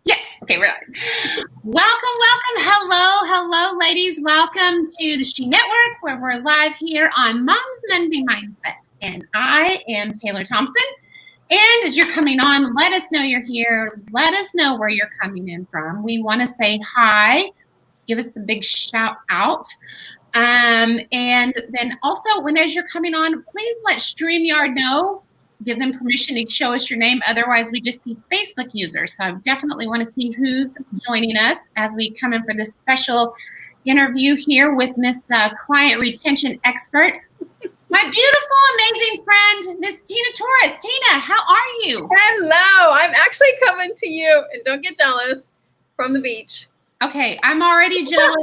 Yes. Okay, we're on. Welcome. Hello, ladies. Welcome to the She Network, where we're live here on Mom's Monday Mindset. And I am Taylor Thompson. And as you're coming on, let us know you're here. Let us know where you're coming in from. We want to say hi. Give us a big shout out. And then also, as you're coming on, please let StreamYard know. Give them permission to show us your name. Otherwise, we just see Facebook users. So I definitely want to see who's joining us as we come in for this special interview here with Miss Client Retention Expert, my beautiful, amazing friend, Miss Tina Torres. Tina, how are you? Hello. I'm actually coming to you, and don't get jealous, from the beach. Okay, I'm already jealous.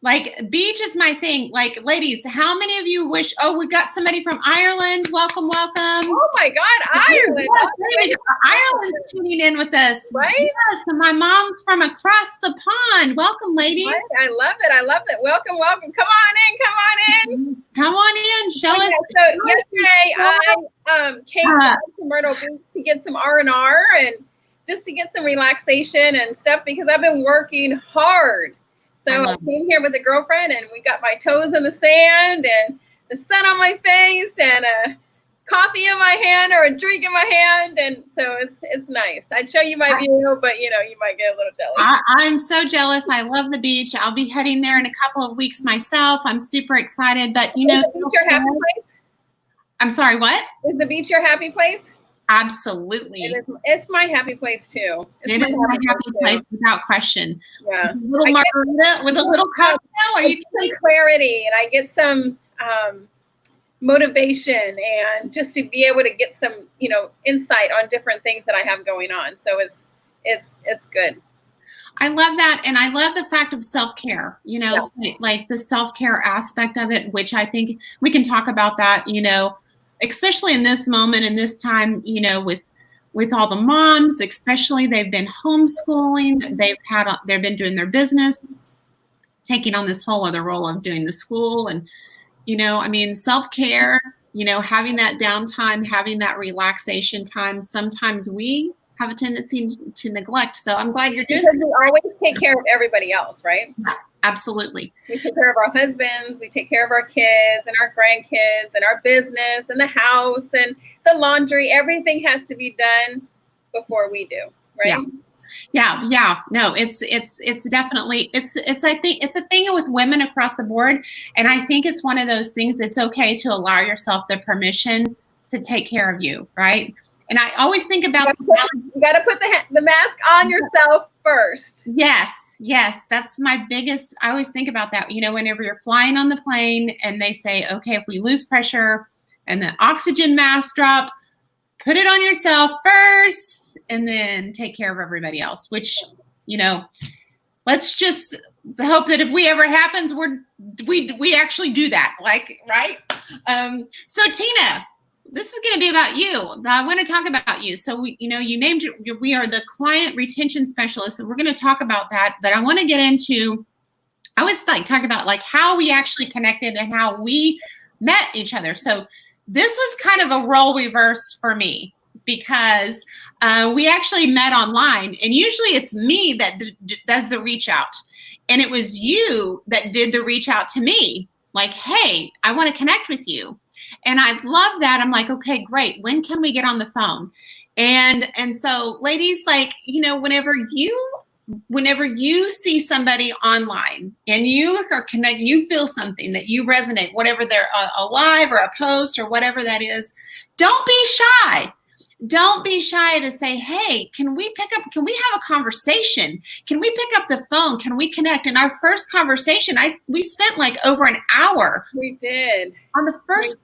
Like beach is my thing. Like, ladies, how many of you wish? Oh, we got somebody from Ireland. Welcome. Oh my God, Ireland! Yes, Ireland's tuning in with us, right? Yes, and my mom's from across the pond. Welcome, ladies. Right? I love it. Welcome. Come on in. Come on in. Show us. So yesterday, I came to Myrtle Beach to get some R&R and just to get some relaxation and stuff because I've been working hard. So I came here with a girlfriend and we got my toes in the sand and the sun on my face and a coffee in my hand or a drink in my hand. And so it's nice. I'd show you my view, but you might get a little jealous. I'm so jealous. I love the beach. I'll be heading there in a couple of weeks myself. I'm super excited, but Is the beach your happy place? I'm sorry, what? Is the beach your happy place? Absolutely. It's my happy place too. It is my happy place without question. Yeah. A little margarita with a little cocktail. Or you get some clarity and I get some motivation and just to be able to get some, insight on different things that I have going on. So it's good. I love that. And I love the fact of self-care, like the self-care aspect of it, which I think we can talk about that, especially in this moment and this time, with all the moms, especially they've been homeschooling, they've been doing their business, taking on this whole other role of doing the school. And, self-care, having that downtime, having that relaxation time, sometimes we have a tendency to neglect. So I'm glad you're doing that. Because we always take care of everybody else, right? Yeah, absolutely. We take care of our husbands, we take care of our kids and our grandkids and our business and the house and the laundry. Everything has to be done before we do, right? Yeah. No, it's definitely, I think it's a thing with women across the board. And I think it's one of those things that's okay to allow yourself the permission to take care of you, right? And I always think about you got to put the mask on yourself first. Yes, that's my biggest. I always think about that. Whenever you're flying on the plane and they say, okay, if we lose pressure and the oxygen mask drop, put it on yourself first and then take care of everybody else. Which, let's just hope that if we ever happens, we actually do that. Like, right? So Tina, this is going to be about you. I want to talk about you. So you named it. We are the client retention specialist, and we're going to talk about that. But I want to get into. I always talk about like how we actually connected and how we met each other. So this was kind of a role reverse for me because we actually met online, and usually it's me that does the reach out, and it was you that did the reach out to me. Like, hey, I want to connect with you. And I love that. I'm like, okay, great. When can we get on the phone? And so ladies, like, whenever you see somebody online and you are connected, you feel something that you resonate, whatever they're a live or a post or whatever that is, don't be shy. Don't be shy to say, hey, can we have a conversation? Can we pick up the phone? Can we connect? In our first conversation, we spent like over an hour. We did. On the first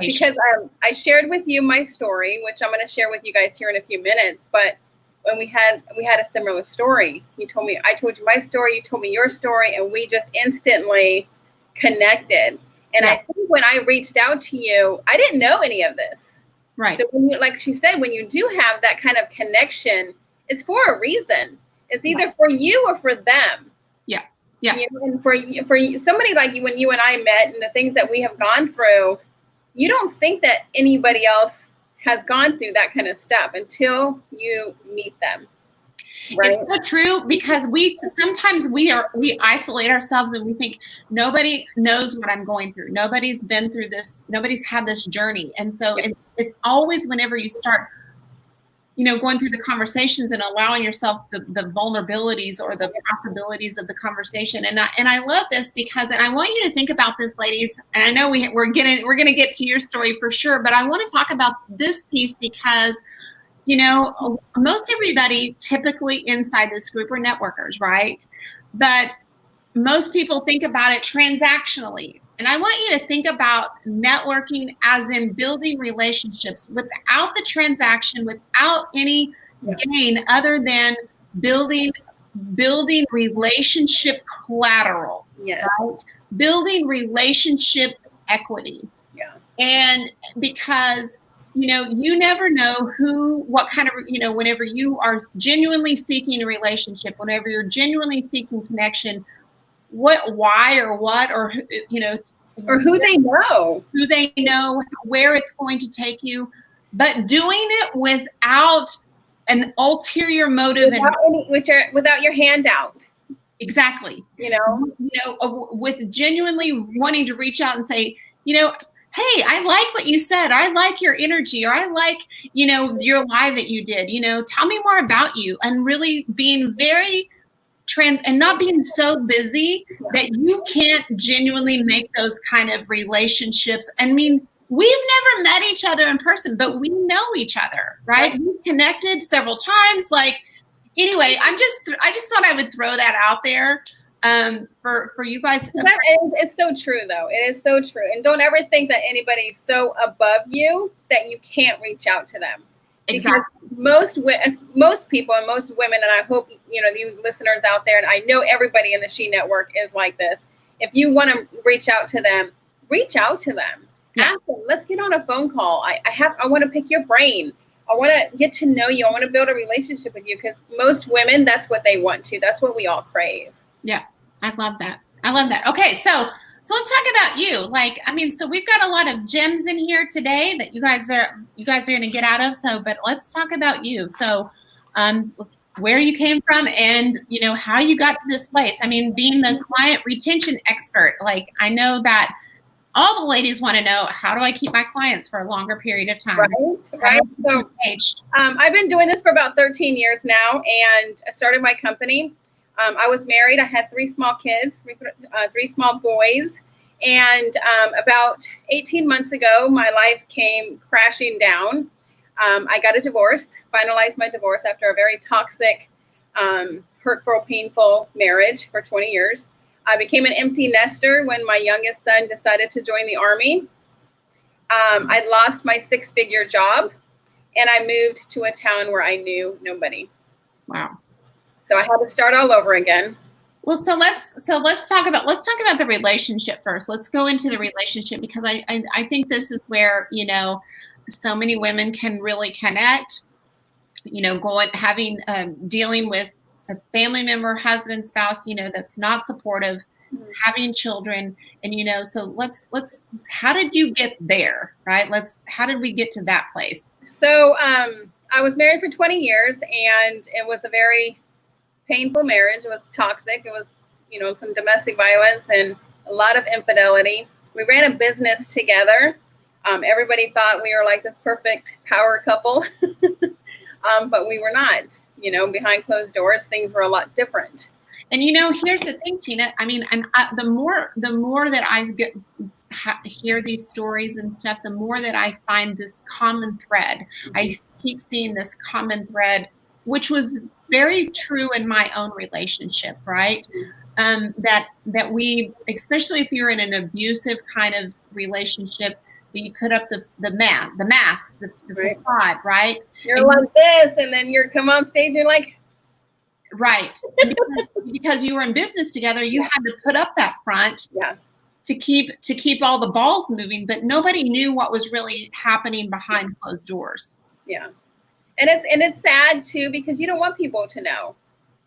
because I shared with you my story, which I'm going to share with you guys here in a few minutes. But when we had a similar story, I told you my story, you told me your story, and we just instantly connected. And I think when I reached out to you, I didn't know any of this. Right. So like she said, when you do have that kind of connection, it's for a reason. It's either for you or for them. Yeah. And for somebody like you, when you and I met and the things that we have gone through, you don't think that anybody else has gone through that kind of stuff until you meet them. Right? It's so true, because sometimes we isolate ourselves and we think nobody knows what I'm going through. Nobody's been through this. Nobody's had this journey. And so it's always whenever you start, going through the conversations and allowing yourself the vulnerabilities or the possibilities of the conversation. And I love this because, and I want you to think about this, ladies. And I know we're going to get to your story for sure, but I want to talk about this piece because, most everybody typically inside this group are networkers, right? But most people think about it transactionally. And I want you to think about networking as in building relationships without the transaction, without any gain other than building relationship collateral. Yes. Right? Building relationship equity. Yeah. And because you never know what kind of, whenever you are genuinely seeking a relationship, whenever you're genuinely seeking connection, why or what, or, or who they know, where it's going to take you, but doing it without an ulterior motive without your handout. Exactly. With genuinely wanting to reach out and say, hey, I like what you said. I like your energy, or I like, your live that you did, tell me more about you, and really being very and not being so busy that you can't genuinely make those kind of relationships. I mean, we've never met each other in person, but we know each other, right? We've connected several times. Anyway, I just thought I would throw that out there for you guys. It's so true, though. It is so true. And don't ever think that anybody's so above you that you can't reach out to them. Exactly. Because most people and most women, and I hope, you listeners out there, and I know everybody in the She Network is like this. If you want to reach out to them, reach out to them. Yeah. Ask them, let's get on a phone call. I want to pick your brain. I want to get to know you. I want to build a relationship with you, because most women, that's what they want to. That's what we all crave. Yeah, I love that. Okay, so let's talk about you. So we've got a lot of gems in here today that you guys are going to get out of. But let's talk about you. So, where you came from, and how you got to this place. I mean, being the client retention expert. I know that all the ladies want to know, how do I keep my clients for a longer period of time? Right. So, I've been doing this for about 13 years now, and I started my company. I was married. I had 3 small kids, 3 small boys. And about 18 months ago, my life came crashing down. I got a divorce, finalized my divorce after a very toxic, hurtful, painful marriage for 20 years. I became an empty nester when my youngest son decided to join the Army. I lost my 6-figure job, and I moved to a town where I knew nobody. Wow. So I had to start all over again. Well, so let's talk about the relationship first. Let's go into the relationship, because I think this is where, so many women can really connect, dealing with a family member, husband, spouse, that's not supportive, having children. And, so let's, how did you get there? Right. How did we get to that place? So, I was married for 20 years, and it was a very painful marriage. It was toxic. It was, some domestic violence and a lot of infidelity. We ran a business together. Everybody thought we were like this perfect power couple, but we were not. Behind closed doors, things were a lot different. And here's the thing, Tina. I mean, and the more that I hear these stories and stuff, the more that I find this common thread. Mm-hmm. I keep seeing this common thread, which was very true in my own relationship, right? That we, especially if you're in an abusive kind of relationship, that you put up the mask, the facade, right? You're like this, and then you come on stage and you're like, right. because you were in business together, you had to put up that front. Yeah. To keep all the balls moving, but nobody knew what was really happening behind closed doors. Yeah. And it's sad too, because you don't want people to know.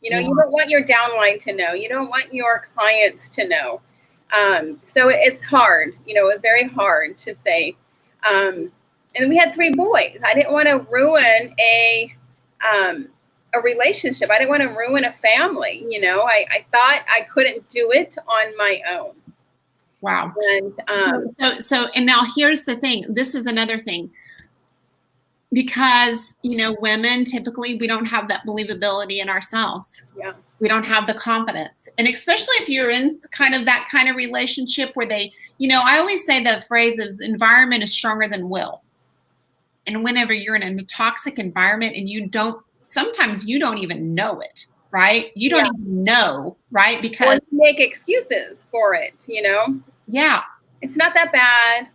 You don't want your downline to know. You don't want your clients to know. So it's hard. It was very hard to say. And we had 3 boys. I didn't want to ruin a relationship. I didn't want to ruin a family. You know, I thought I couldn't do it on my own. Wow. And and now here's the thing. This is another thing. Because, you know, women typically, we don't have that believability in ourselves. Yeah. We don't have the confidence. And especially if you're in kind of that kind of relationship where they, you know, I always say the phrase is environment is stronger than will. And whenever you're in a toxic environment and sometimes you don't even know it, right? You don't even know, right? Because or you make excuses for it, you know? Yeah. It's not that bad.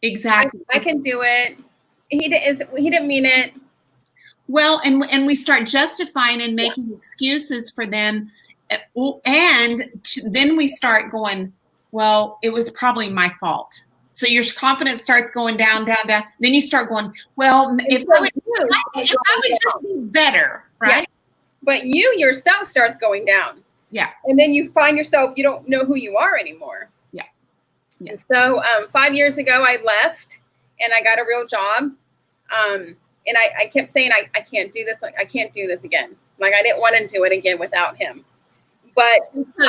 Exactly. I can do it. He didn't mean it. Well, and we start justifying and making excuses for them. And then we start going, well, it was probably my fault. So your confidence starts going down, down, down. Then you start going, well, if I would just be better, right? Yeah. But you yourself starts going down. Yeah. And then you find yourself, you don't know who you are anymore. Yeah. Yeah. So 5 years ago, I left and I got a real job. And I kept saying, I can't do this. I can't do this again. Like I didn't want to do it again without him. But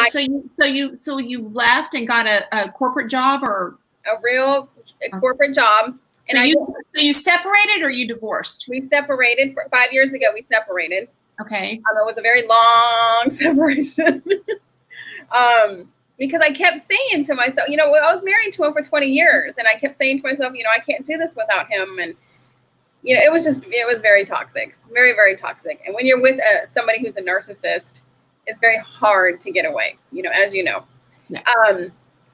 so you left and got a corporate job or a corporate job. And so you separated or you divorced? We separated 5 years ago. We separated. Okay. It was a very long separation. Because I kept saying to myself, you know, I was married to him for 20 years, and I kept saying to myself, you know, I can't do this without him. And you know, it was very toxic, very, very toxic. And when you're with somebody who's a narcissist, it's very hard to get away, you know, as you know. Yeah.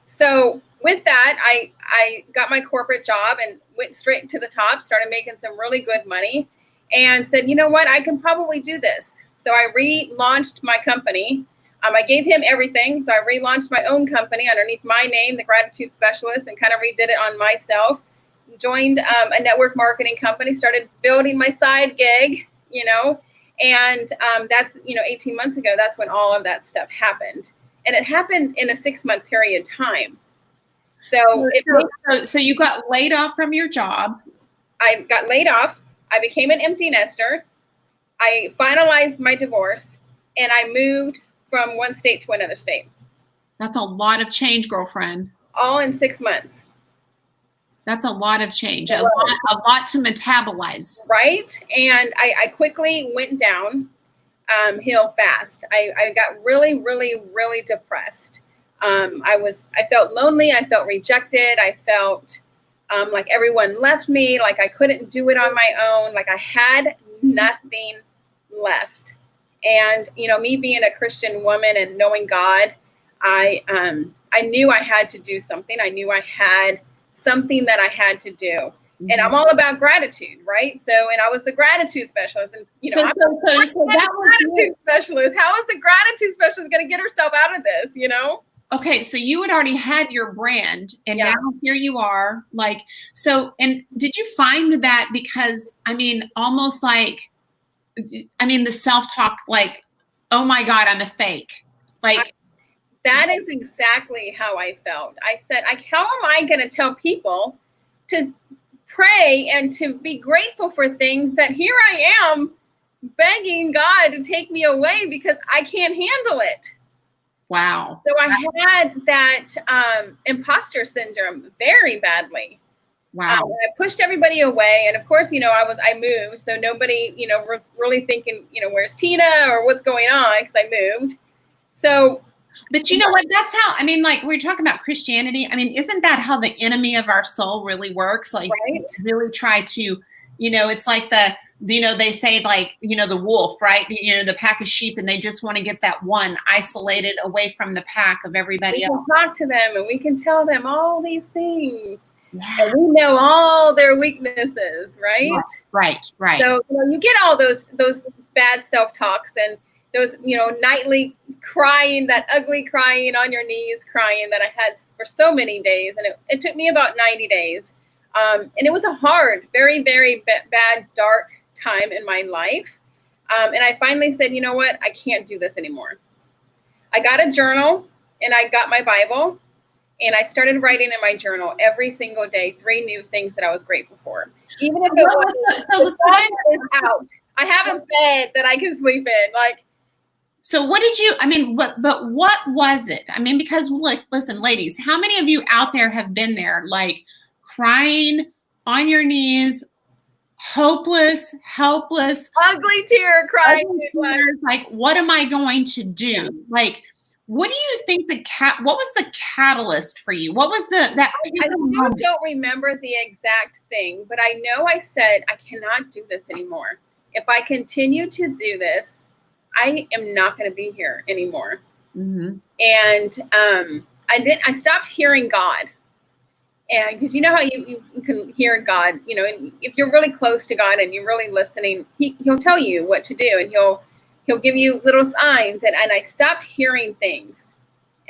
So with that, I got my corporate job and went straight to the top, started making some really good money, and said, you know what, I can probably do this. So I relaunched my company. I gave him everything. So I relaunched my own company underneath my name, The Gratitude Specialist, and kind of redid it on myself. Joined a network marketing company, started building my side gig, you know, and that's, you know, 18 months ago, that's when all of that stuff happened. And it happened in a 6-month period of time. So you got laid off from your job. I got laid off. I became an empty nester. I finalized my divorce and I moved from one state to another state. That's a lot of change, girlfriend. All in 6 months. That's a lot of change, a lot to metabolize. Right. And I quickly went down hill fast. I got really, really, really depressed. I felt lonely. I felt rejected. I felt like everyone left me, like I couldn't do it on my own. Like I had nothing left. And, you know, me being a Christian woman and knowing God, I knew I had to do something. I knew I had something that I had to do. Mm-hmm. And I'm all about gratitude, right? So, and I was the gratitude specialist. And, you know, so that was gratitude specialist. How is the gratitude specialist going to get herself out of this, you know? Okay, so you had already had your brand, and now here you are. Like, so, and did you find that because, I mean, almost like, I mean, the self-talk, like, oh my God, I'm a fake. Like, that is exactly how I felt. I said, how am I going to tell people to pray and to be grateful for things that here I am begging God to take me away because I can't handle it? Wow. So I had that imposter syndrome very badly. Wow. I pushed everybody away. And of course, you know, I moved. So nobody, you know, was really thinking, you know, where's Tina or what's going on? Because I moved. So. But you know what, that's how, I mean, like we're talking about Christianity. I mean, isn't that how the enemy of our soul really works? Like really try to, you know, it's like you know, they say like, you know, the wolf, right? You know, the pack of sheep, and they just want to get that one isolated away from the pack of everybody else. We can talk to them and we can tell them all these things. Yeah. And we know all their weaknesses, right? Right. So, you know, you get all those bad self-talks and those, you know, nightly crying, that ugly crying on your knees crying that I had for so many days. And it took me about 90 days. And it was a hard, very, very bad, dark time in my life. And I finally said, you know what? I can't do this anymore. I got a journal and I got my Bible And I started writing in my journal every single day 3 new things that I was grateful for. Even if it was the sun is out. I have a bed that I can sleep in. Like, so what did you, I mean, but what was it? I mean, because look, listen, ladies, how many of you out there have been there, like crying on your knees, hopeless, helpless, ugly tear crying, like, what am I going to do? Yeah. Like, what do you think what was the catalyst for you? What was I still don't remember the exact thing, but I know I said, I cannot do this anymore. If I continue to do this, I am not going to be here anymore. Mm-hmm. And I stopped hearing God. And because you know how you can hear God, you know, and if you're really close to God and you're really listening, he'll tell you what to do, and he'll give you little signs. And I stopped hearing things.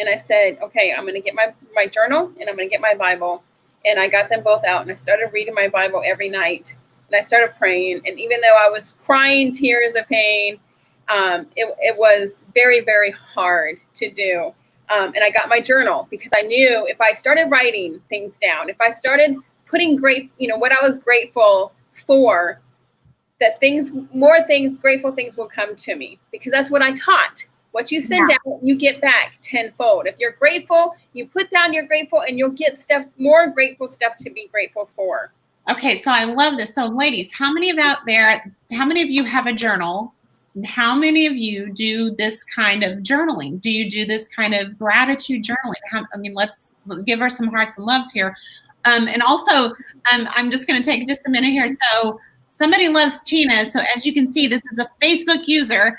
And I said, okay, I'm going to get my journal and I'm going to get my Bible. And I got them both out and I started reading my Bible every night. And I started praying. And even though I was crying tears of pain, it was very, very hard to do. And I got my journal because I knew if I started writing things down, if I started putting what I was grateful for, that grateful things will come to me, because that's what I taught. What you send out, you get back tenfold. If you're grateful, you put down you're grateful, and you'll get more grateful stuff to be grateful for. Okay, so I love this. So ladies, how many of you have a journal? How many of you do this kind of journaling? Do you do this kind of gratitude journaling? Let's give her some hearts and loves here. And also, I'm just going to take just a minute here. So somebody loves Tina. So as you can see, this is a Facebook user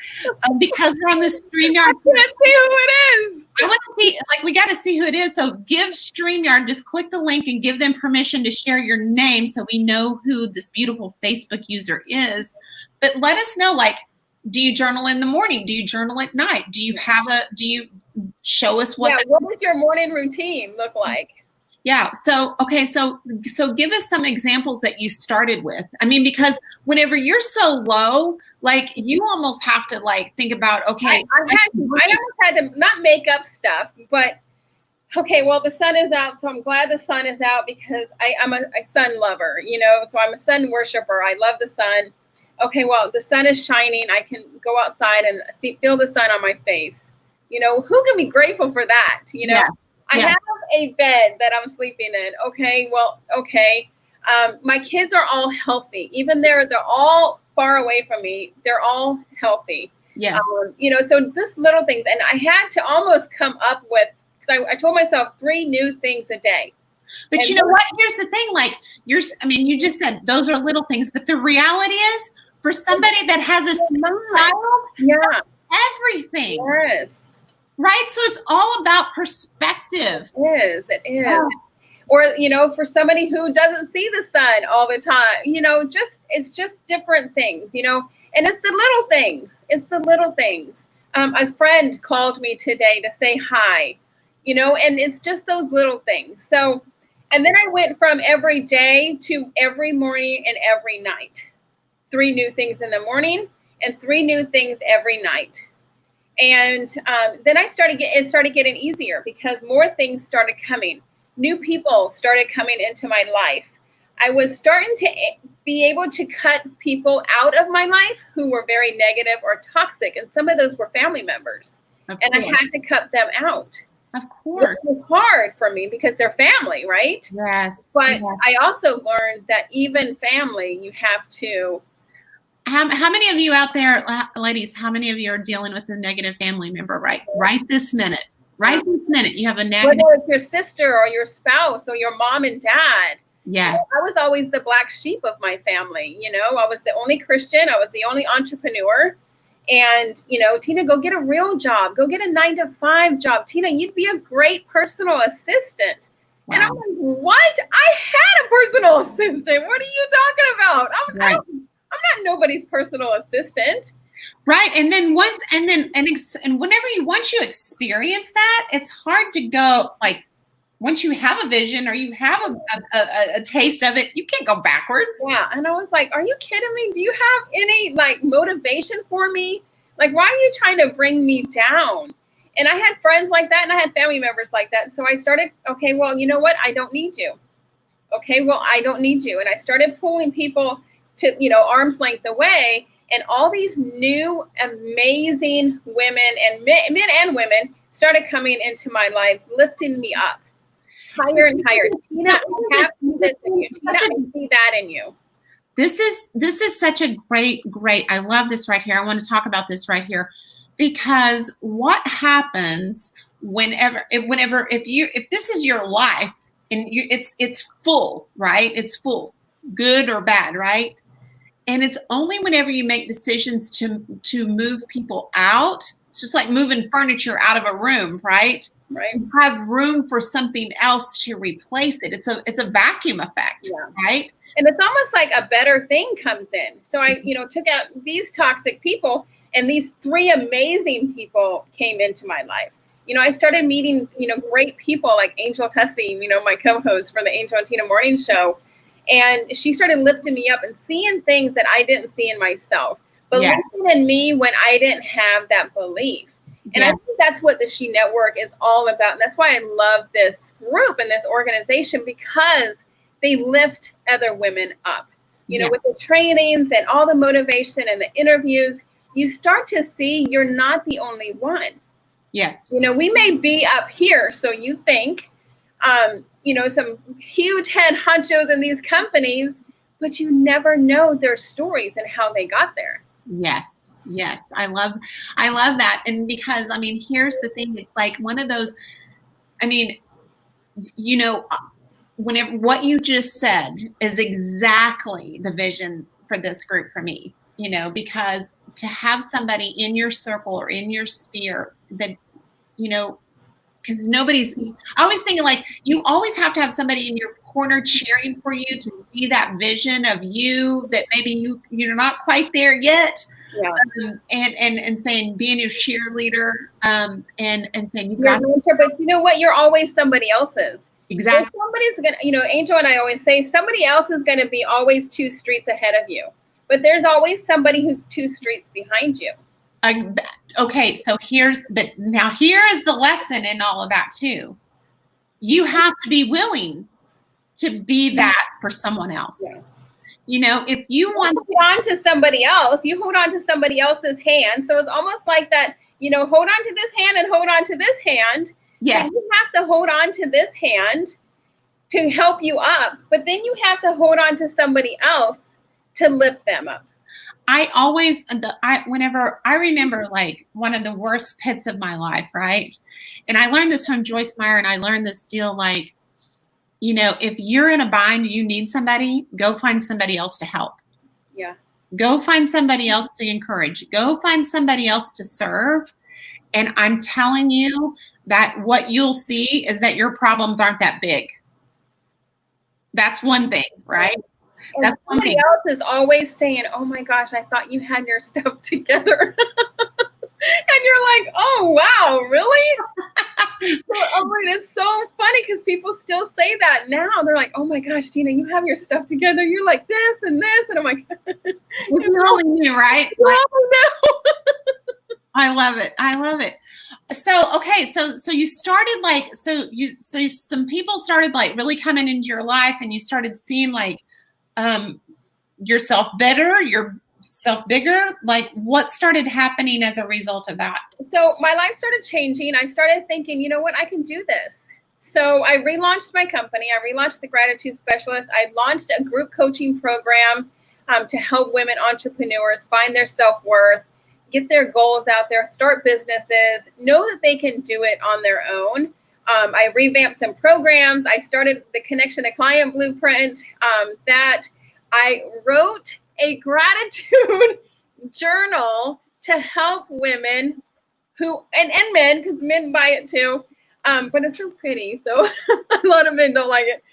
because we're on this StreamYard. I can't see who it is. I want to see, we got to see who it is. So give StreamYard, just click the link and give them permission to share your name so we know who this beautiful Facebook user is. But let us know, do you journal in the morning? Do you journal at night? Do you show us what does your morning routine look like? Yeah. So, okay. So give us some examples that you started with. I mean, because whenever you're so low, you almost have to think about, okay. I almost had to not make up stuff, but okay, well, the sun is out. So I'm glad the sun is out because I'm a sun lover, so I'm a sun worshiper. I love the sun. Okay, well, the sun is shining. I can go outside and feel the sun on my face. Who can be grateful for that? I have a bed that I'm sleeping in. Okay, well, okay. My kids are all healthy. Even they're all far away from me. They're all healthy. Yes. So just little things. And I had to almost come up with, because I told myself 3 new things a day. But you know what? Here's the thing. You just said those are little things. But the reality is, for somebody that has a small child, everything. Yes. Right? So it's all about perspective. It is. Yeah. Or, for somebody who doesn't see the sun all the time, it's just different things, and it's the little things. It's the little things. A friend called me today to say hi, and it's just those little things. So, and then I went from every day to every morning and every night. 3 new things in the morning and 3 new things every night. And then it started getting easier because more things started coming. New people started coming into my life. I was starting to be able to cut people out of my life who were very negative or toxic. And some of those were family members. And I had to cut them out. Of course. It was hard for me because they're family, right? Yes. But yes. I also learned that even family, you have to. How many of you out there, ladies, how many of you are dealing with a negative family member right this minute? Right this minute, you have a negative. Whether it's your sister or your spouse or your mom and dad. Yes. I was always the black sheep of my family. I was the only Christian. I was the only entrepreneur. And, Tina, go get a real job. Go get a 9-to-5 job. Tina, you'd be a great personal assistant. Wow. And I'm like, what? I had a personal assistant. What are you talking about? I'm not nobody's personal assistant. Right. And then once you experience that, it's hard to go once you have a vision or you have a taste of it, you can't go backwards. Yeah. And I was like, are you kidding me? Do you have any motivation for me? Why are you trying to bring me down? And I had friends like that, and I had family members like that. So I started, okay, well, you know what? I don't need you. Okay, well, I don't need you. And I started pulling people to, arm's length away. And all these new amazing women and men and women started coming into my life, lifting me up higher and higher. Tina, I have this in you. Tina, I see that in you. This is such a great, I love this right here. I want to talk about this right here, because what happens if this is your life and it's full, right? It's full, good or bad, right? And it's only whenever you make decisions to move people out. It's just like moving furniture out of a room, right? Right. You have room for something else to replace it. It's a vacuum effect, right? And it's almost like a better thing comes in. So I, took out these toxic people, and these 3 amazing people came into my life. I started meeting, great people like Angel Tessie, my co-host for the Angel and Tina Morning Show. And she started lifting me up and seeing things that I didn't see in myself, believing in me when I didn't have that belief. And I think that's what the She Network is all about. And that's why I love this group and this organization, because they lift other women up. With the trainings and all the motivation and the interviews, you start to see you're not the only one. Yes. We may be up here, so you think, some huge head honchos in these companies, but you never know their stories and how they got there. Yes. I love that. And because, here's the thing. It's like one of those, whenever what you just said is exactly the vision for this group for me, because to have somebody in your circle or in your sphere that, because I always think like you always have to have somebody in your corner cheering for you to see that vision of you that maybe you're not quite there yet. Yeah. And saying, being your cheerleader, and saying you've got mentor, but you know what? You're always somebody else's. Exactly. So somebody's gonna, Angel and I always say somebody else is gonna be always 2 streets ahead of you, but there's always somebody who's 2 streets behind you. Okay, so here is the lesson in all of that too. You have to be willing to be that for someone else. Yeah. If you want to hold on to somebody else, you hold on to somebody else's hand. So it's almost like that, hold on to this hand and hold on to this hand. Yes. So you have to hold on to this hand to help you up, but then you have to hold on to somebody else to lift them up. Whenever I remember like one of the worst pits of my life, right? And I learned this from Joyce Meyer, and I learned this deal like, if you're in a bind, you need somebody, go find somebody else to help. Yeah. Go find somebody else to encourage. Go find somebody else to serve. And I'm telling you that what you'll see is that your problems aren't that big. That's one thing, right? And that's somebody else is always saying, oh my gosh, I thought you had your stuff together. And you're like, oh, wow, really? It's so funny because people still say that now. They're like, oh my gosh, Tina, you have your stuff together. You're like this and this. And I'm like, you only knew, right? I love it. So, okay. So you started like, some people started like really coming into your life, and you started seeing like, yourself better, yourself bigger. Like what started happening as a result of that? So my life started changing. I started thinking, you know what, I can do this. So I relaunched my company. I relaunched the Gratitude Specialist. I launched a group coaching program to help women entrepreneurs find their self-worth, get their goals out there, start businesses, know that they can do it on their own. I revamped some programs. I started the Connection to Client Blueprint that I wrote a gratitude journal to help women and men, because men buy it too, but it's so pretty, so a lot of men don't like it.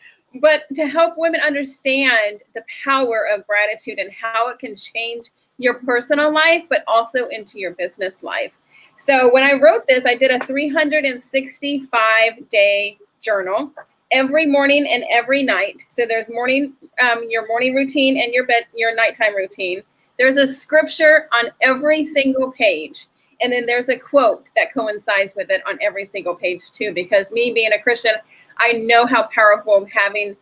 But to help women understand the power of gratitude and how it can change your personal life, but also into your business life. So when I wrote this, I did a 365-day journal every morning and every night. So there's your morning routine and your nighttime routine. There's a scripture on every single page. And then there's a quote that coincides with it on every single page too, because me being a Christian, I know how powerful having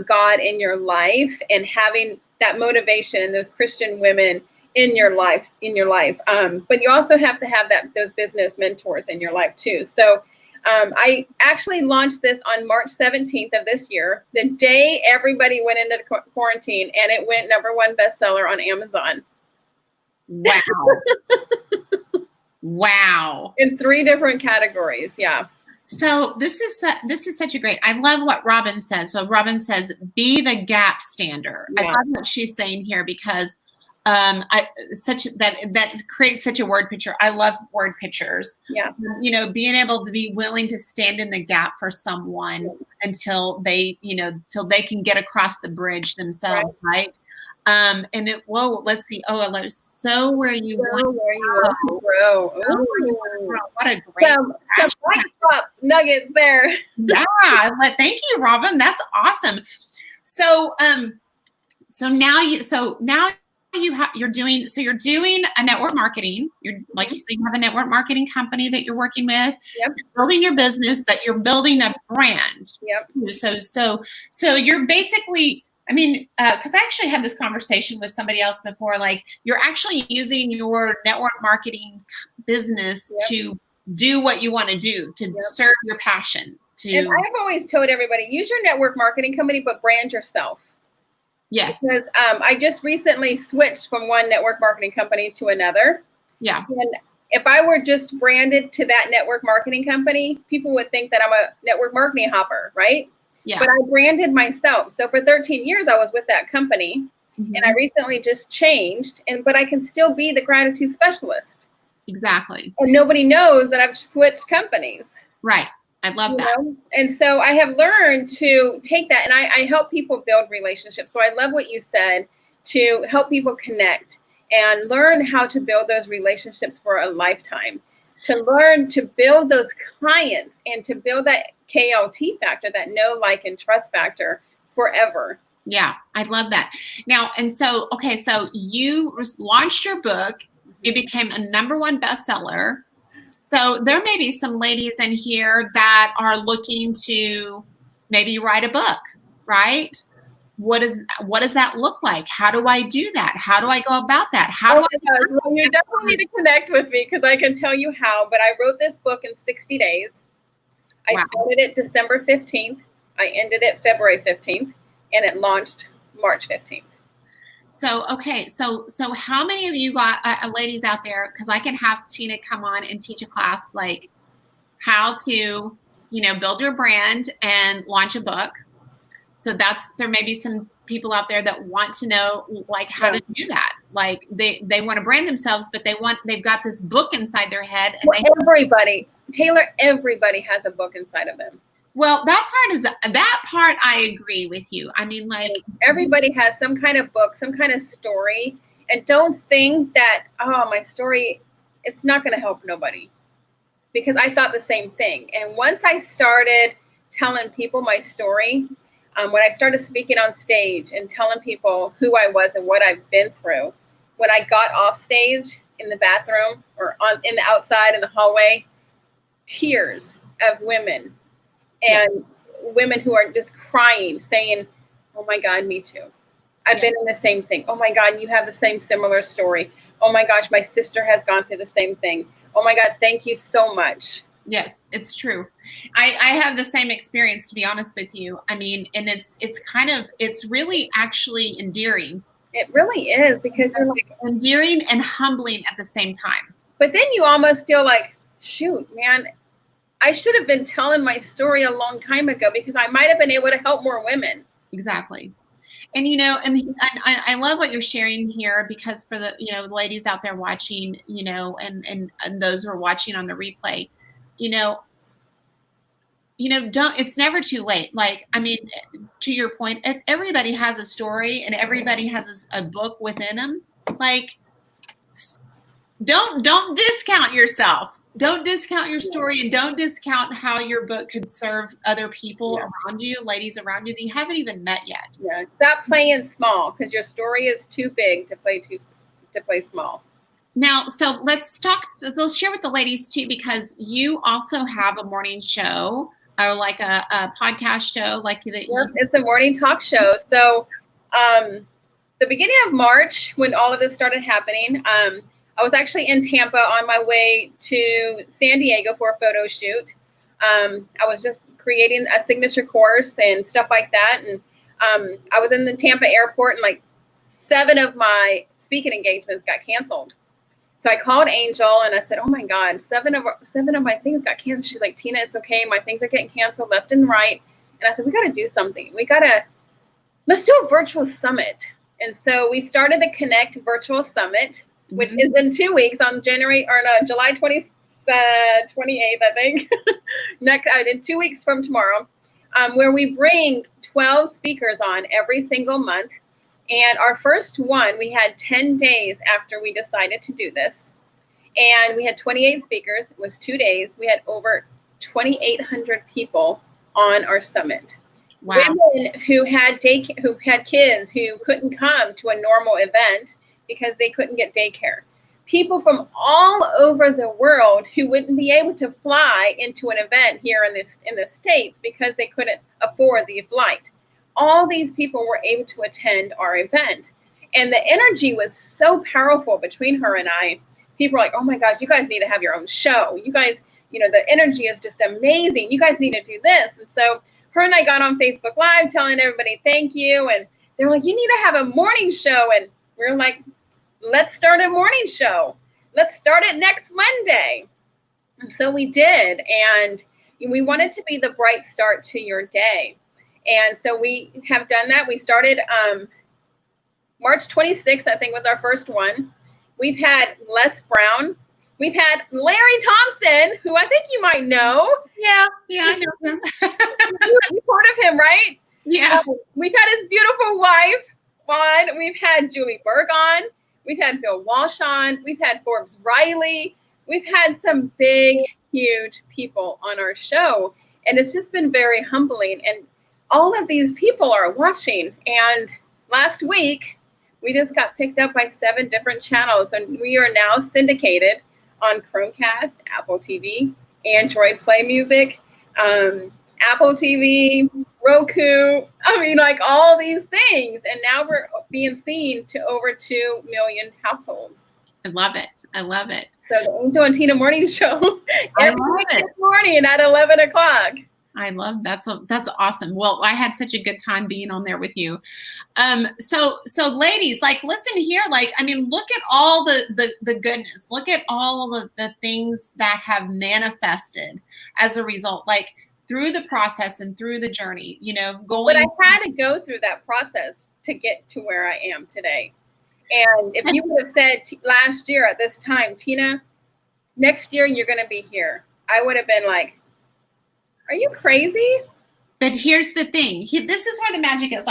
God in your life and having that motivation and those Christian women in your life. But you also have to have those business mentors in your life too. So I actually launched this on March 17th of this year, the day everybody went into quarantine, and it went #1 bestseller on Amazon. Wow. Wow. In 3 different categories. Yeah. So this is such a great, I love what Robin says. So Robin says, be the gap stander. Yeah. I love what she's saying here because that creates such a word picture. I love word pictures. Yeah. You know, being able to be willing to stand in the gap for someone until they, till they can get across the bridge themselves, right? Let's see. Oh, I love so where you want to grow. What a great some nuggets there. Yeah, thank you, Robin. That's awesome. So you're doing a network marketing. You're like you said, you have a network marketing company that you're working with. Yep. You're building your business, but you're building a brand. Yep. So you're basically, because I actually had this conversation with somebody else before, like you're actually using your network marketing business to do what you want to do, to serve your passion. And I've always told everybody, use your network marketing company, but brand yourself. Yes. Because I just recently switched from one network marketing company to another. Yeah. And if I were just branded to that network marketing company, people would think that I'm a network marketing hopper, right? Yeah. But I branded myself. So for 13 years, I was with that company. And I recently just changed, but I can still be the gratitude specialist. Exactly. And nobody knows that I've switched companies. Right. I love that. And so I have learned to take that, and I help people build relationships. So I love what you said, to help people connect and learn how to build those relationships for a lifetime, to learn to build those clients and to build that KLT factor, that know, like, and trust factor forever. Yeah, I love that. Now, so you launched your book. It became a #1 bestseller. So there may be some ladies in here that are looking to maybe write a book, right? What does that look like? How do I do that? How do I go about that? Well, you definitely need to connect with me because I can tell you how. But I wrote this book in 60 days. I started it December 15th. I ended it February 15th, and it launched March 15th. So, okay. So how many of you got ladies out there? Because I can have Tina come on and teach a class like how to, build your brand and launch a book. So there may be some people out there that want to know like how to do that. Like they want to brand themselves, but they've got this book inside their head. And everybody has a book inside of them. Well, that part I agree with you. Everybody has some kind of book, some kind of story, and don't think that, my story, it's not going to help nobody, because I thought the same thing. And once I started telling people my story, when I started speaking on stage and telling people who I was and what I've been through, when I got off stage in the bathroom or in the outside in the hallway, tears of women. And women who are just crying, saying, oh my God, me too. I've been in the same thing. Oh my God, you have the same similar story. Oh my gosh, my sister has gone through the same thing. Oh my God, thank you so much. Yes, it's true. I have the same experience, to be honest with you. And it's really actually endearing. It really is, because you're like endearing and humbling at the same time. But then you almost feel like, shoot, man, I should have been telling my story a long time ago, because I might have been able to help more women. Exactly. And, and I love what you're sharing here, because for the, ladies out there watching, and those who are watching on the replay, it's never too late. Like, to your point, everybody has a story and everybody has a book within them. Like, don't discount yourself. Don't discount your story, and don't discount how your book could serve other people around you, ladies around you that you haven't even met yet. Yeah. Stop playing small, because your story is too big to play small. Now, so let's share with the ladies too, because you also have a morning show or like a podcast show like that. Yep, it's a morning talk show. So the beginning of March, when all of this started happening, I was actually in Tampa on my way to San Diego for a photo shoot. I was just creating a signature course and stuff like that. And I was in the Tampa airport, and like 7 of my speaking engagements got canceled. So I called Angel and I said, oh my God, 7 of my things got canceled. She's like, Tina, it's okay. My things are getting canceled left and right. And I said, we got to do something. Let's do a virtual summit. And so we started the Connect Virtual Summit, which is in 2 weeks on July 28th, I think. In 2 weeks from tomorrow, where we bring 12 speakers on every single month. And our first one, we had 10 days after we decided to do this. And we had 28 speakers. It was 2 days. We had over 2,800 people on our summit. Wow. Women who had kids who couldn't come to a normal event because they couldn't get daycare. People from all over the world who wouldn't be able to fly into an event here in the States because they couldn't afford the flight. All these people were able to attend our event. And the energy was so powerful between her and I. People were like, oh my gosh, you guys need to have your own show. You guys, the energy is just amazing. You guys need to do this. And so her and I got on Facebook Live telling everybody thank you. And they're like, you need to have a morning show. And we were like, let's start a morning show. Let's start it next Monday. And so we did. And we wanted to be the bright start to your day. And so we have done that. We started March 26th, I think was our first one. We've had Les Brown. We've had Larry Thompson, who I think you might know. Yeah, I know him. You've heard of him, right? Yeah. We've had his beautiful wife on. We've had Julie Berg on. We've had Bill Walsh on. We've had Forbes Riley. We've had some big, huge people on our show. And it's just been very humbling. And all of these people are watching. And last week, we just got picked up by 7 different channels. And we are now syndicated on Chromecast, Apple TV, Android Play Music, Apple TV, Roku. I mean, like all these things. And now we're being seen to over 2 million households. I love it. So the Angel and Tina morning show every morning at 11 o'clock. I love that's awesome. Well, I had such a good time being on there with you. So ladies, like, listen here, like, I mean, look at all the goodness. Look at all of the things that have manifested as a result, like through the process and through the journey, going. But I had to go through that process to get to where I am today. And if you would have said last year at this time, Tina, next year you're going to be here, I would have been like, are you crazy? But here's the thing. This is where the magic is.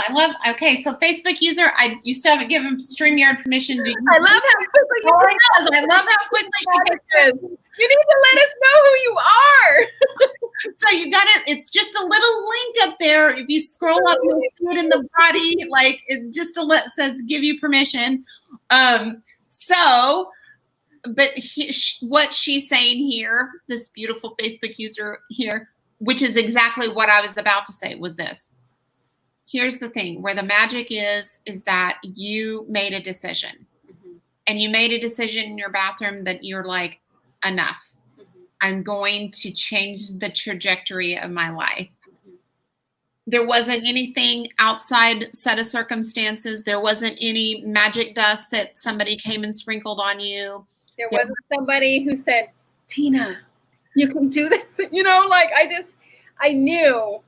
So Facebook user, you still haven't given StreamYard permission. I love how quickly you does. I love how quickly she gets it. You need to let us know who you are. So you got it. It's just a little link up there. If you scroll up, you'll see it in the body. Like it just says give you permission. What she's saying here, this beautiful Facebook user here, which is exactly what I was about to say, was this. Here's the thing, where the magic is that you made a decision. Mm-hmm. And you made a decision in your bathroom that you're like, enough. Mm-hmm. I'm going to change the trajectory of my life. Mm-hmm. There wasn't anything outside set of circumstances. There wasn't any magic dust that somebody came and sprinkled on you. There wasn't somebody who said, Tina, you can do this. I knew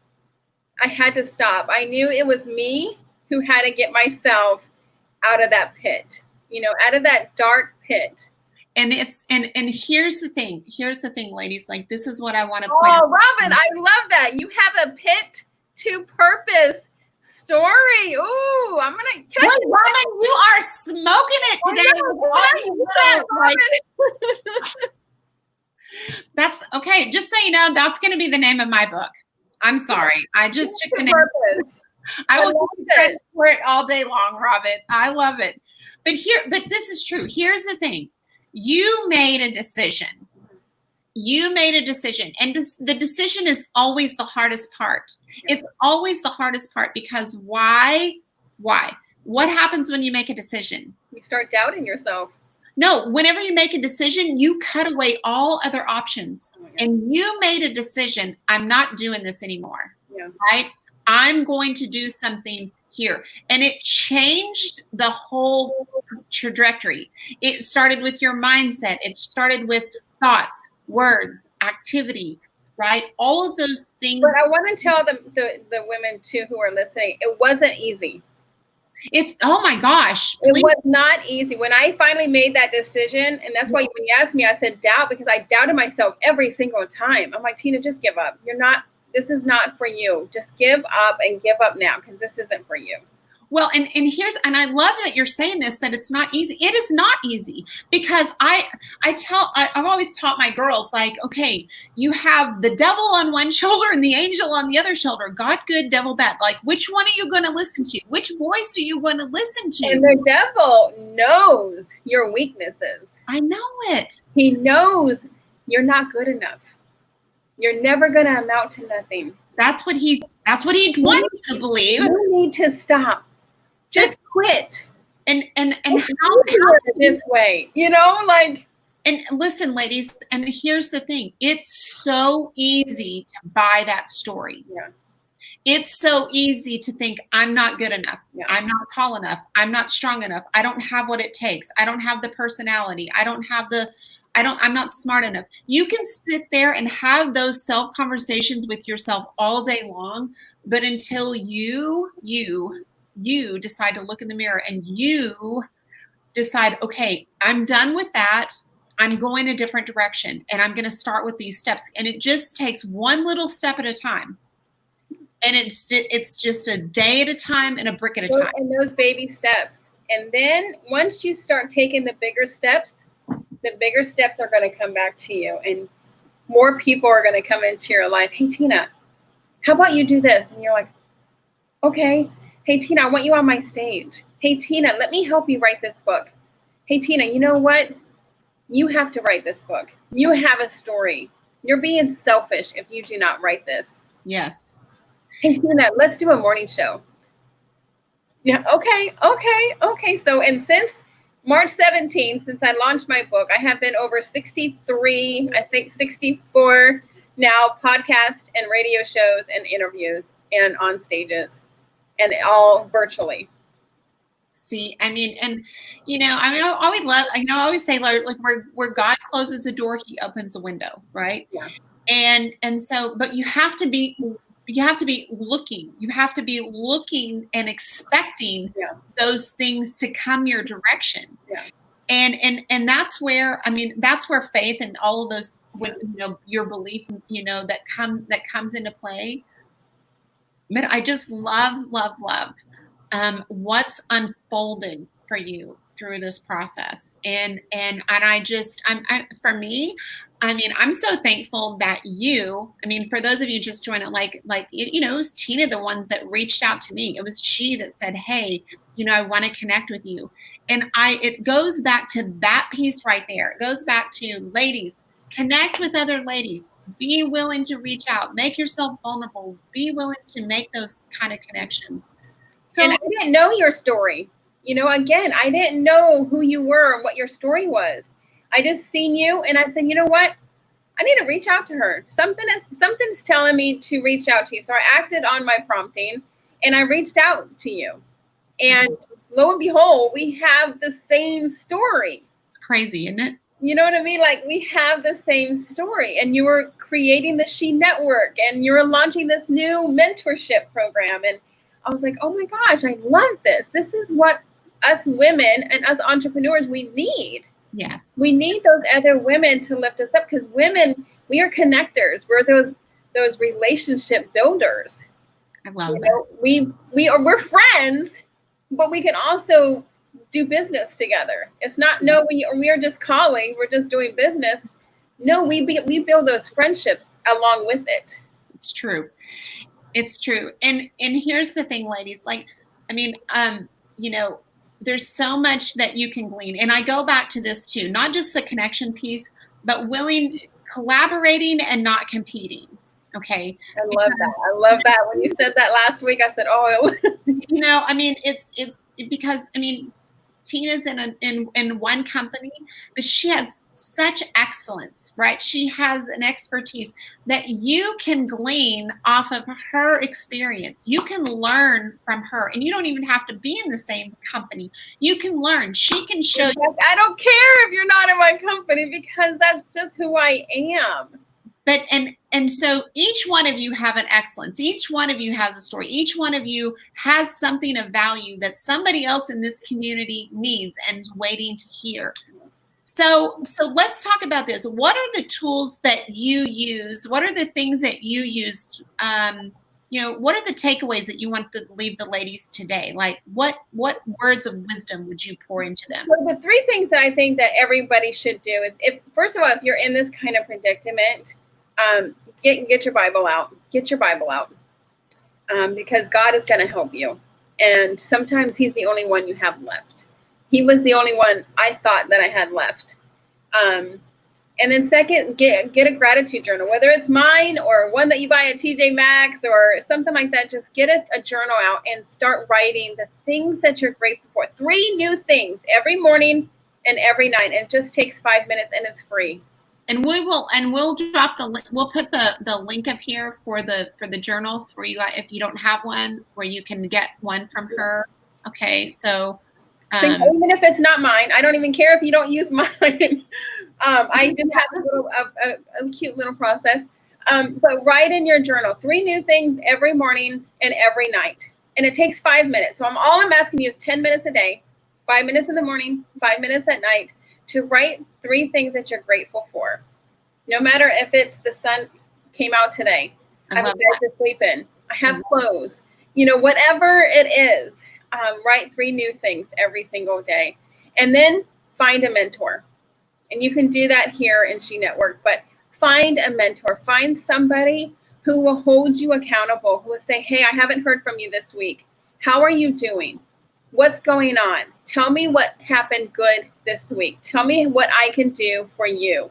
I had to stop. I knew it was me who had to get myself out of that pit, out of that dark pit. And here's the thing, ladies, like, this is what I want to point out. Oh, Robin, I love that. You have a pit to purpose story. Ooh, Robin, you are smoking it today. That's okay. Just so you know, that's going to be the name of my book. I'm sorry. I just took the name. I will give you credit for it all day long, Robin. I love it. But this is true. Here's the thing. You made a decision. You made a decision. And the decision is always the hardest part. It's always the hardest part because why? Why? What happens when you make a decision? You start doubting yourself. No, whenever you make a decision, you cut away all other options. And you made a decision, I'm not doing this anymore. Yeah. Right? I'm going to do something here. And it changed the whole trajectory. It started with your mindset. It started with thoughts, words, activity, right? All of those things. But I want to tell them, the women too who are listening, it wasn't easy. It's, oh my gosh. It was not easy. When I finally made that decision, and that's why when you asked me, I said doubt, because I doubted myself every single time. I'm like, Tina, just give up. This is not for you. Just give up and give up now, because this isn't for you. Well, and I love that you're saying this, that it's not easy. It is not easy because I've always taught my girls, like, okay, you have the devil on one shoulder and the angel on the other shoulder. God good, devil bad. Like, which one are you going to listen to? Which voice are you going to listen to? And the devil knows your weaknesses. I know it. He knows you're not good enough. You're never going to amount to nothing. That's what he wants you to believe. You need to stop. Just quit. And how this way, like. And listen, ladies, and here's the thing. It's so easy to buy that story. Yeah. It's so easy to think I'm not good enough. Yeah. I'm not tall enough. I'm not strong enough. I don't have what it takes. I don't have the personality. I'm not smart enough. You can sit there and have those self conversations with yourself all day long, but until you decide to look in the mirror and you decide, okay, I'm done with that. I'm going a different direction and I'm going to start with these steps. And it just takes one little step at a time. And it's just a day at a time and a brick at a time. And those baby steps. And then once you start taking the bigger steps are going to come back to you. And more people are going to come into your life. Hey, Tina, how about you do this? And you're like, okay. Hey, Tina, I want you on my stage. Hey, Tina, let me help you write this book. Hey, Tina, you know what? You have to write this book. You have a story. You're being selfish if you do not write this. Yes. Hey, Tina, let's do a morning show. Yeah, okay. So, and since March 17th, since I launched my book, I have been over 63, I think 64 now podcasts and radio shows and interviews and on stages. And all virtually. See, I mean, and I always say, like, where God closes a door, He opens a window, right? Yeah. And so, but you have to be looking. You have to be looking and expecting those things to come your direction. Yeah. And that's where faith and all of those, your belief, that comes into play. But I just love what's unfolded for you through this process. And for me, I'm so thankful that for those of you just joining, it was Tina, the ones that reached out to me. It was she that said, hey, I want to connect with you. And it goes back to that piece right there. It goes back to, ladies, connect with other ladies. Be willing to reach out. Make yourself vulnerable. Be willing to make those kind of connections. So, and I didn't know your story. Again, I didn't know who you were and what your story was. I just seen you and I said, you know what? I need to reach out to her. Something's telling me to reach out to you. So I acted on my prompting and I reached out to you. And lo and behold, we have the same story. It's crazy, isn't it? You know what I mean? Like, we have the same story, and you were creating the She Network and you were launching this new mentorship program. And I was like, oh my gosh, I love this. This is what us women and us entrepreneurs, we need. Yes. We need those other women to lift us up, because women, we are connectors. We're those relationship builders. I love that. We're friends, but we can also do business together. It's not, we are just colleagues, we're just doing business. No, we build those friendships along with it. It's true. It's true. And here's the thing, ladies, there's so much that you can glean. And I go back to this too, not just the connection piece, but collaborating and not competing. Okay. I love that. I love that. When you said that last week, I said, oh, you know, I mean, it's because, I mean, Tina's in one company, but she has such excellence, right? She has an expertise that you can glean off of her experience. You can learn from her, and you don't even have to be in the same company. You can learn. She can show you. I don't care if you're not in my company, because that's just who I am. But and so each one of you have an excellence. Each one of you has a story. Each one of you has something of value that somebody else in this community needs and is waiting to hear. So let's talk about this. What are the tools that you use? What are the things that you use? You know, what are the takeaways that you want to leave the ladies today? Like, what words of wisdom would you pour into them? So the three things that I think that everybody should do is, first of all, if you're in this kind of predicament, get your Bible out. Get your Bible out, because God is going to help you. And sometimes He's the only one you have left. He was the only one I thought that I had left. And then second, get a gratitude journal, whether it's mine or one that you buy at TJ Maxx or something like that. Just get a journal out and start writing the things that you're grateful for. 3 new things every morning and every night. And it just takes 5 minutes, and it's free. And we'll drop the link. We'll put the link up here for the journal for you if you don't have one, where you can get one from her. Okay, so even if it's not mine, I don't even care if you don't use mine. I just have a cute little process. But write in your journal 3 new things every morning and every night, and it takes 5 minutes. So all I'm asking you is 10 minutes a day, 5 minutes in the morning, 5 minutes at night, to write 3 things that you're grateful for. No matter if it's the sun came out today, I have a bed to sleep in, I have clothes, you know, whatever it is, write 3 new things every single day. And then find a mentor. And you can do that here in She Network, but find a mentor. Find somebody who will hold you accountable, who will say, hey, I haven't heard from you this week. How are you doing? What's going on? Tell me what happened good this week. Tell me what I can do for you.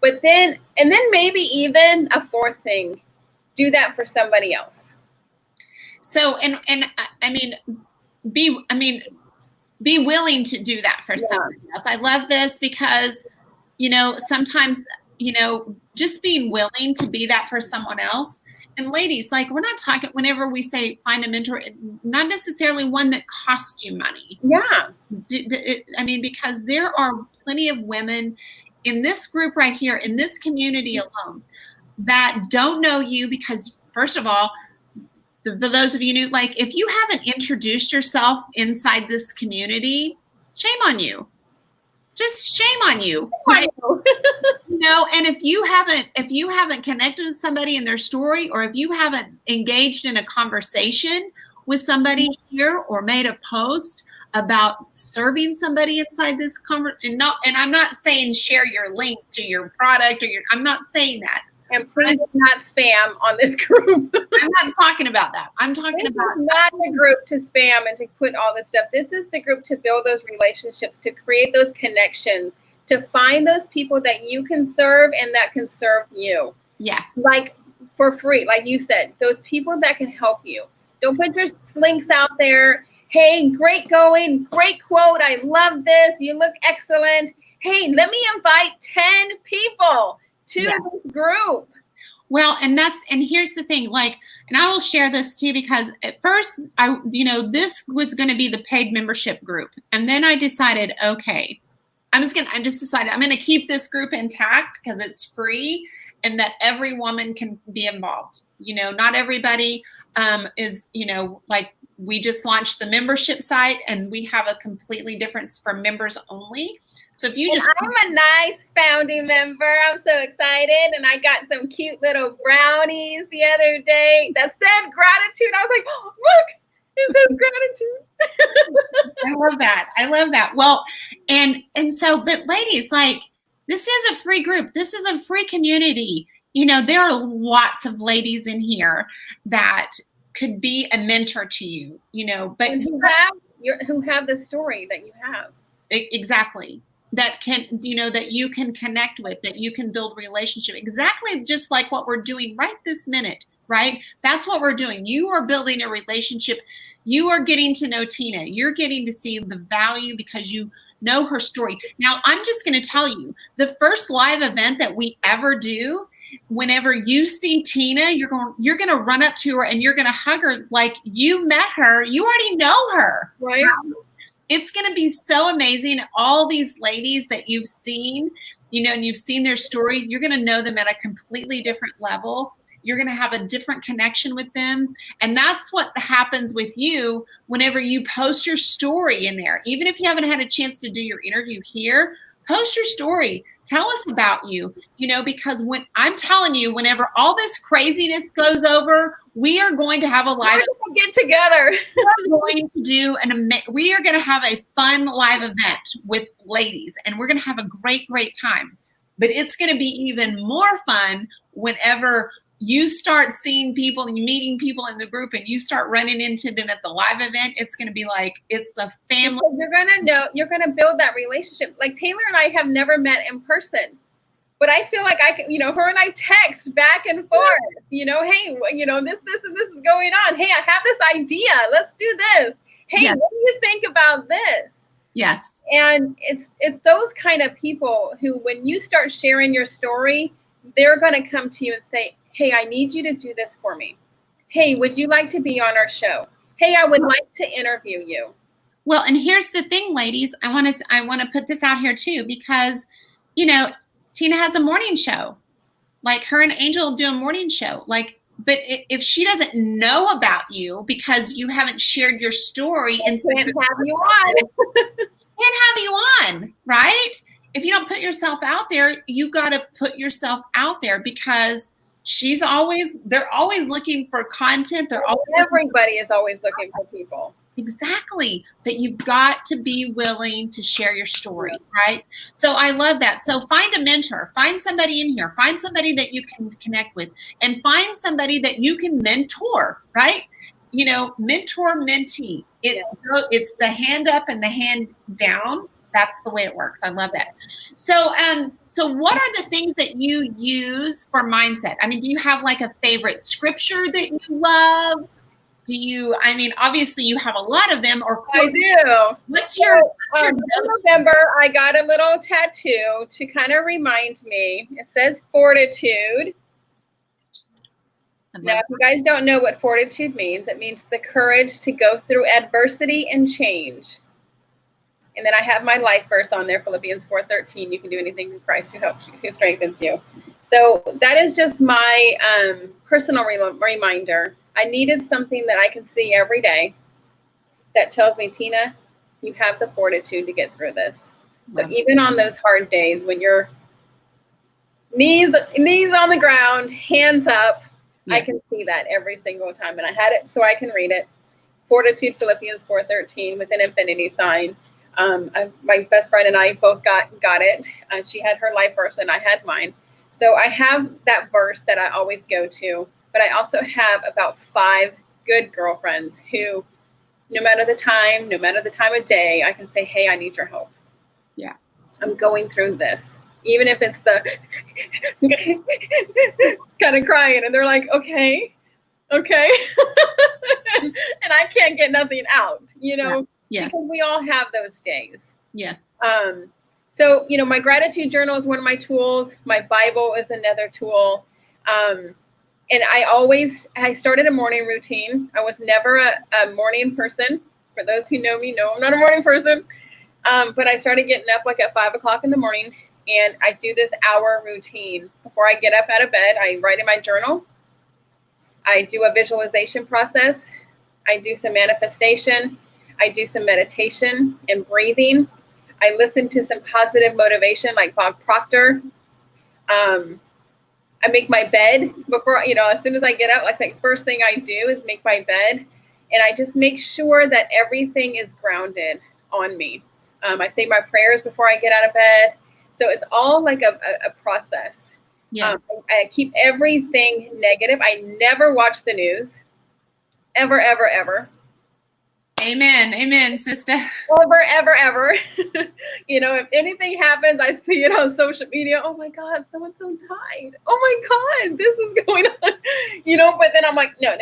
But then maybe even a 4th thing, do that for somebody else. So, be willing to do that for somebody else. I love this because, you know, sometimes, you know, just being willing to be that for someone else. And ladies, like, we're not talking, whenever we say find a mentor, not necessarily one that costs you money. Yeah. Because there are plenty of women in this group right here, in this community alone, that don't know you because, first of all, for those of you new, like, if you haven't introduced yourself inside this community, shame on you. Just shame on you. You know, and if you haven't connected with somebody in their story, or if you haven't engaged in a conversation with somebody here or made a post about serving somebody inside this and I'm not saying share your link to your product I'm not saying that. And please do not spam on this group. I'm not talking about that. I'm talking about not the group to spam and to put all this stuff. This is the group to build those relationships, to create those connections, to find those people that you can serve and that can serve you. Yes. Like for free, like you said, those people that can help you. Don't put your links out there. Hey, great going, great quote. I love this. You look excellent. Hey, let me invite 10 people to this group. Well, and here's the thing, like, and I will share this too, because at first this was going to be the paid membership group. And then I decided, okay, I'm going to keep this group intact because it's free and that every woman can be involved. You know, not everybody is, you know, like, we just launched the membership site and we have a completely different for members only. So if you I'm a nice founding member. I'm so excited. And I got some cute little brownies the other day that said gratitude. I was like, oh, look, it says gratitude. I love that. Well, and so, but ladies, like, this is a free group. This is a free community. You know, there are lots of ladies in here that could be a mentor to you, you know, but who have the story that you have. Exactly. That can, that you can connect with, that you can build relationship. Exactly, just like what we're doing right this minute, right? That's what we're doing. You are building a relationship. You are getting to know Tina. You're getting to see the value because you know her story. Now, I'm just going to tell you, the first live event that we ever do, whenever you see Tina, you're going to run up to her and you're going to hug her like you met her. You already know her. Right? It's going to be so amazing. All these ladies that you've seen, and you've seen their story, you're going to know them at a completely different level. You're going to have a different connection with them. And that's what happens with you whenever you post your story in there. Even if you haven't had a chance to do your interview here, post your story. Tell us about you, because when I'm telling you, whenever all this craziness goes over, we are going to have a live get together. We are going to have a fun live event with ladies, and we're going to have a great, great time. But it's going to be even more fun whenever you start seeing people and meeting people in the group and you start running into them at the live event. It's going to be like, it's the family. Because you're going to build that relationship. Like Taylor and I have never met in person, but I feel like I can, her and I text back and forth, hey, this and this is going on. Hey, I have this idea. Let's do this. Hey, yes. What do you think about this? Yes. And it's those kind of people who, when you start sharing your story, they're going to come to you and say, hey, I need you to do this for me. Hey, would you like to be on our show? Hey, I would like to interview you. Well, and here's the thing, ladies. I want to put this out here too, because, Tina has a morning show. Like her and Angel do a morning show. But if she doesn't know about you because you haven't shared your story, and can't have you on. Can't have you on, right? If you don't put yourself out there, you got to put yourself out there, because they're always looking for content. Everybody is always looking for people. Exactly. But you've got to be willing to share your story, right? So I love that. So find a mentor, find somebody in here, find somebody that you can connect with, and find somebody that you can mentor, right? Mentor, mentee. It's the hand up and the hand down. That's the way it works. I love that. So, what are the things that you use for mindset? I mean, do you have like a favorite scripture that you love? Obviously you have a lot of them. Or I do. What's your in November, I got a little tattoo to kind of remind me. It says fortitude. Now, if you guys don't know what fortitude means, it means the courage to go through adversity and change. And then I have my life verse on there, Philippians 4:13. You can do anything through Christ who strengthens you. So that is just my personal reminder. I needed something that I can see every day that tells me, Tina, you have the fortitude to get through this. So even on those hard days when you're knees on the ground, hands up, I can see that every single time. And I had it so I can read it. Fortitude, Philippians 4:13 with an infinity sign. My best friend and I both got it. She had her life verse and I had mine. So I have that verse that I always go to, but I also have about 5 good girlfriends who, no matter the time of day, I can say, hey, I need your help. Yeah. I'm going through this. Even if it's the kind of crying and they're like, okay. And I can't get nothing out, Yes. Because we all have those days. Yes. So, my gratitude journal is one of my tools. My Bible is another tool. And I started a morning routine. I was never a morning person. For those who know me, know I'm not a morning person. But I started getting up like at 5 o'clock in the morning, and I do this hour routine. Before I get up out of bed, I write in my journal. I do a visualization process. I do some manifestation. I do some meditation and breathing. I listen to some positive motivation like Bob Proctor. I make my bed before, as soon as I get up, like the first thing I do is make my bed. And I just make sure that everything is grounded on me. I say my prayers before I get out of bed. So it's all like a process. Yes. I keep everything negative. I never watch the news. Ever, ever, ever. Amen. Amen, sister. Ever. If anything happens, I see it on social media. Oh my God, so-and-so died. Oh my God, this is going on. But then I'm like, no.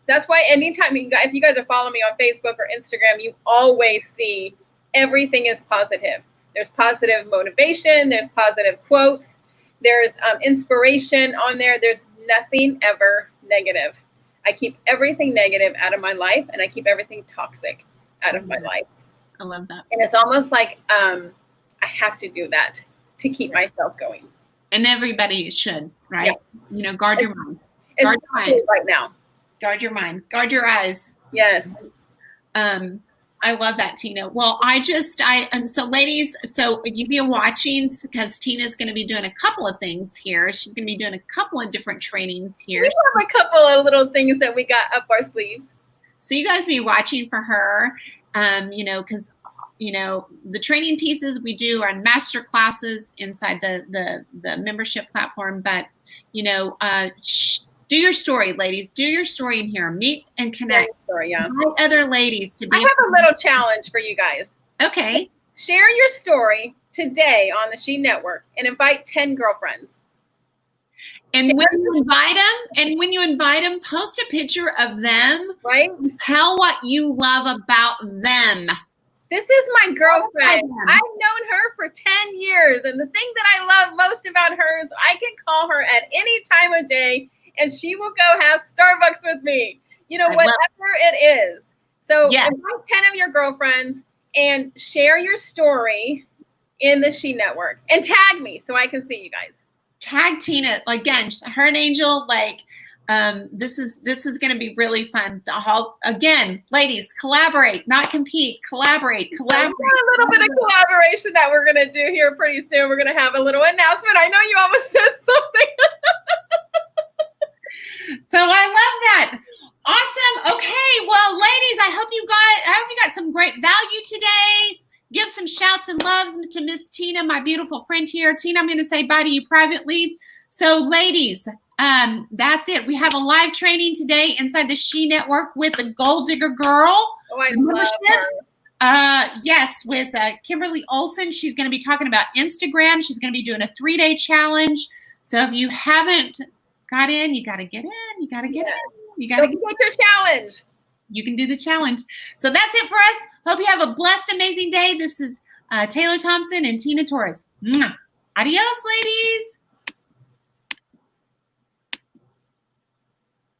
That's why anytime if you guys are following me on Facebook or Instagram, you always see everything is positive. There's positive motivation. There's positive quotes. There's inspiration on there. There's nothing ever negative. I keep everything negative out of my life, and I keep everything toxic out of my life. I love that. And it's almost like I have to do that to keep myself going. And everybody should, right? Yeah. Guard your mind. Guard your mind right now. Guard your mind. Guard your eyes. Yes. I love that, Tina. Well, so ladies, so you be watching because Tina's going to be doing a couple of things here. She's going to be doing a couple of different trainings here. We have a couple of little things that we got up our sleeves. So you guys be watching for her, because, the training pieces we do are master classes inside the membership platform. But, do your story, ladies. Do your story in here. Meet and connect. Invite other ladies to be. I have a little challenge for you guys. Okay. Share your story today on the She Network and invite 10 girlfriends. And when you invite them, post a picture of them. Right. Tell what you love about them. This is my girlfriend. I've known her for 10 years. And the thing that I love most about her is I can call her at any time of day and she will go have Starbucks with me. Whatever it is. So invite 10 of your girlfriends and share your story in the She Network and tag me so I can see you guys. Tag Tina again. Her and Angel. This is going to be really fun. Again, ladies, collaborate, not compete. Collaborate. A little bit of collaboration that we're going to do here pretty soon. We're going to have a little announcement. I know you almost said something. So I love that. Awesome. Okay. Well, ladies, I hope you got some great value today. Give some shouts and loves to Miss Tina, my beautiful friend here. Tina, I'm going to say bye to you privately. So ladies, that's it. We have a live training today inside the She Network with the Gold Digger Girl. Oh, I love her. Yes, with Kimberly Olson. She's going to be talking about Instagram. She's going to be doing a 3-day challenge. So if you haven't got in, you got to get in. You got to get in. You got to get your challenge. You can do the challenge. So that's it for us. Hope you have a blessed, amazing day. This is Taylor Thompson and Tina Torres. Mwah. Adios, ladies.